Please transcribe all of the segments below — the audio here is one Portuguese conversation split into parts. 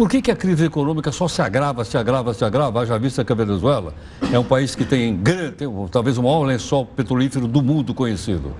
Por que a crise econômica só se agrava, se agrava, se agrava? Haja vista que a Venezuela é um país que tem talvez o maior lençol petrolífero do mundo conhecido.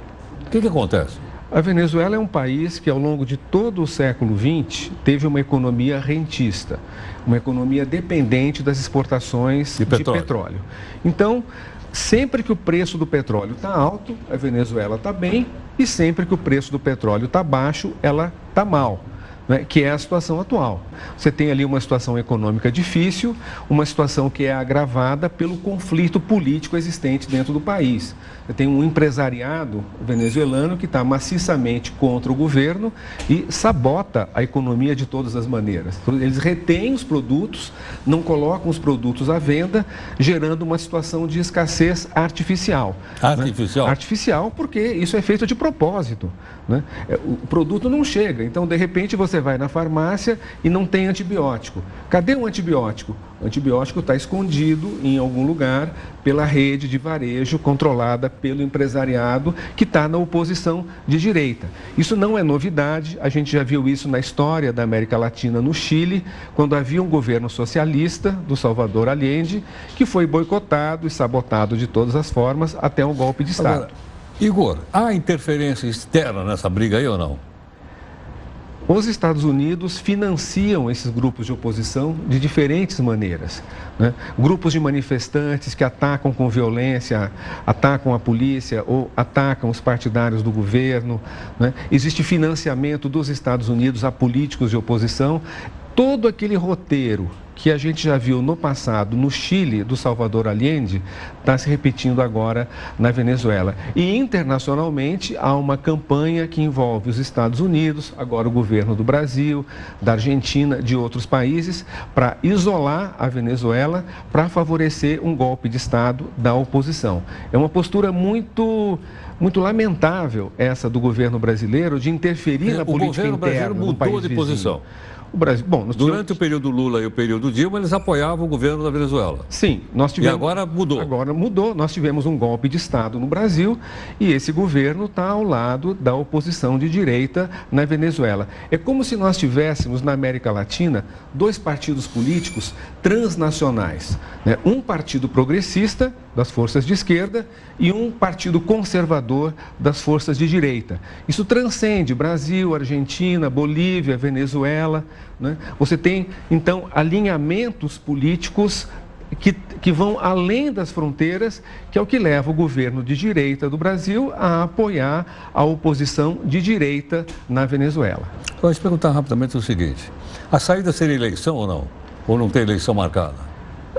O que acontece? A Venezuela é um país que, ao longo de todo o século XX, teve uma economia rentista, uma economia dependente das exportações de petróleo. Então, sempre que o preço do petróleo está alto, a Venezuela está bem, e sempre que o preço do petróleo está baixo, ela está mal, né? Que é a situação atual. Você tem ali uma situação econômica difícil, uma situação que é agravada pelo conflito político existente dentro do país. Você tem um empresariado venezuelano que está maciçamente contra o governo e sabota a economia de todas as maneiras. Eles retêm os produtos, não colocam os produtos à venda, gerando uma situação de escassez artificial. Artificial? Né? Artificial, porque isso é feito de propósito, né? O produto não chega, então de repente você vai na farmácia e não tem antibiótico. Cadê o antibiótico? O antibiótico está escondido em algum lugar pela rede de varejo controlada pelo empresariado que está na oposição de direita. Isso não é novidade, a gente já viu isso na história da América Latina no Chile, quando havia um governo socialista do Salvador Allende que foi boicotado e sabotado de todas as formas até um golpe de Estado. Agora, Igor, há interferência externa nessa briga aí ou não? Os Estados Unidos financiam esses grupos de oposição de diferentes maneiras, né? Grupos de manifestantes que atacam com violência, atacam a polícia ou atacam os partidários do governo, né? Existe financiamento dos Estados Unidos a políticos de oposição. Todo aquele roteiro que a gente já viu no passado no Chile, do Salvador Allende, está se repetindo agora na Venezuela. E internacionalmente há uma campanha que envolve os Estados Unidos, agora o governo do Brasil, da Argentina, de outros países, para isolar a Venezuela, para favorecer um golpe de Estado da oposição. É uma postura muito lamentável essa do governo brasileiro de interferir na política interna do país. O governo brasileiro mudou de posição. O Brasil, durante o período Lula e o período Dilma, eles apoiavam o governo da Venezuela. Sim, nós tivemos. E agora mudou. Agora mudou. Nós tivemos um golpe de Estado no Brasil e esse governo está ao lado da oposição de direita na Venezuela. É como se nós tivéssemos na América Latina dois partidos políticos transnacionais, né? Um partido progressista das forças de esquerda e um partido conservador das forças de direita. Isso transcende Brasil, Argentina, Bolívia, Venezuela, né? Você tem, então, alinhamentos políticos que vão além das fronteiras, que é o que leva o governo de direita do Brasil a apoiar a oposição de direita na Venezuela. Vou te perguntar rapidamente o seguinte: a saída seria eleição ou não? Ou não tem eleição marcada?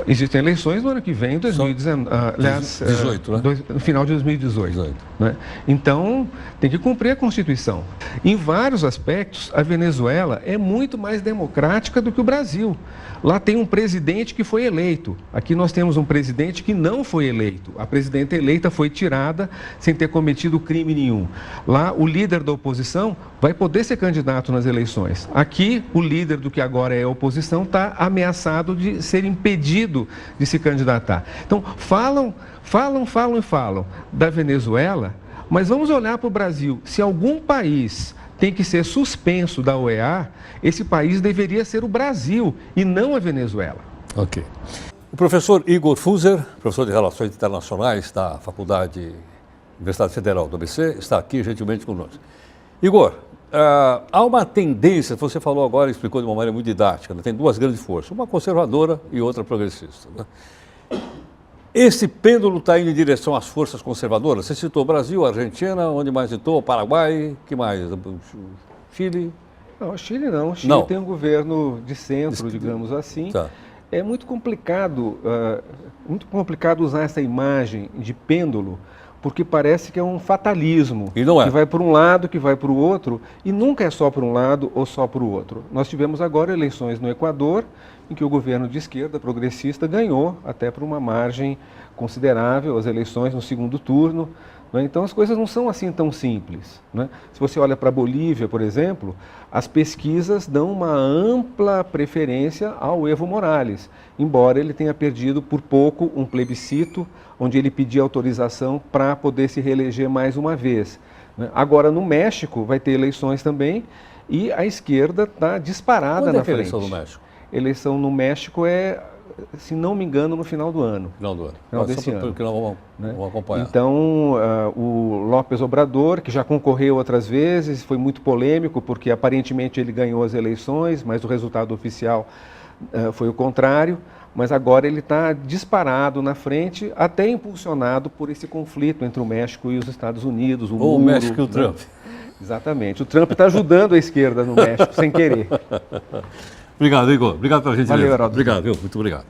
Existem eleições no ano que vem, 2019, aliás, 18, né? No final de 2018. Né? Então, tem que cumprir a Constituição. Em vários aspectos, a Venezuela é muito mais democrática do que o Brasil. Lá tem um presidente que foi eleito. Aqui nós temos um presidente que não foi eleito. A presidenta eleita foi tirada sem ter cometido crime nenhum. Lá, o líder da oposição vai poder ser candidato nas eleições. Aqui, o líder do que agora é a oposição está ameaçado de ser impedido de se candidatar. Então, falam da Venezuela, mas vamos olhar para o Brasil. Se algum país tem que ser suspenso da OEA, esse país deveria ser o Brasil e não a Venezuela. Ok. O professor Igor Fuser, professor de Relações Internacionais da Universidade Federal do ABC, está aqui gentilmente conosco. Igor, há uma tendência, você falou agora, explicou de uma maneira muito didática, né? Tem duas grandes forças, uma conservadora e outra progressista, né? Esse pêndulo está indo em direção às forças conservadoras? Você citou o Brasil, a Argentina, onde mais citou? O Paraguai, que mais? Chile? Não, Chile não. Chile tem um governo de centro, digamos assim. Tá. É muito complicado usar essa imagem de pêndulo, porque parece que é um fatalismo. E não é. Que vai para um lado, que vai para o outro, e nunca é só para um lado ou só para o outro. Nós tivemos agora eleições no Equador, em que o governo de esquerda progressista ganhou até por uma margem considerável as eleições no segundo turno, né? Então as coisas não são assim tão simples, né? Se você olha para a Bolívia, por exemplo, as pesquisas dão uma ampla preferência ao Evo Morales, embora ele tenha perdido por pouco um plebiscito onde ele pedia autorização para poder se reeleger mais uma vez, né? Agora no México vai ter eleições também, E a esquerda está disparada Quando é na que a frente. eleição no México? Eleição no México é, se não me engano, no final do ano. Final do ano. Final Só desse ano. porque nós vamos, Né? vamos acompanhar. Então, o López Obrador, que já concorreu outras vezes, foi muito polêmico, porque aparentemente ele ganhou as eleições, mas o resultado oficial foi o contrário. Mas agora ele está disparado na frente, até impulsionado por esse conflito entre o México e os Estados Unidos. Ou muro, o México e o né? Trump. Exatamente. O Trump está ajudando a esquerda no México, sem querer. Obrigado, Igor. Obrigado pela gentileza. Valeu, Heraldo. Obrigado, viu? Muito obrigado.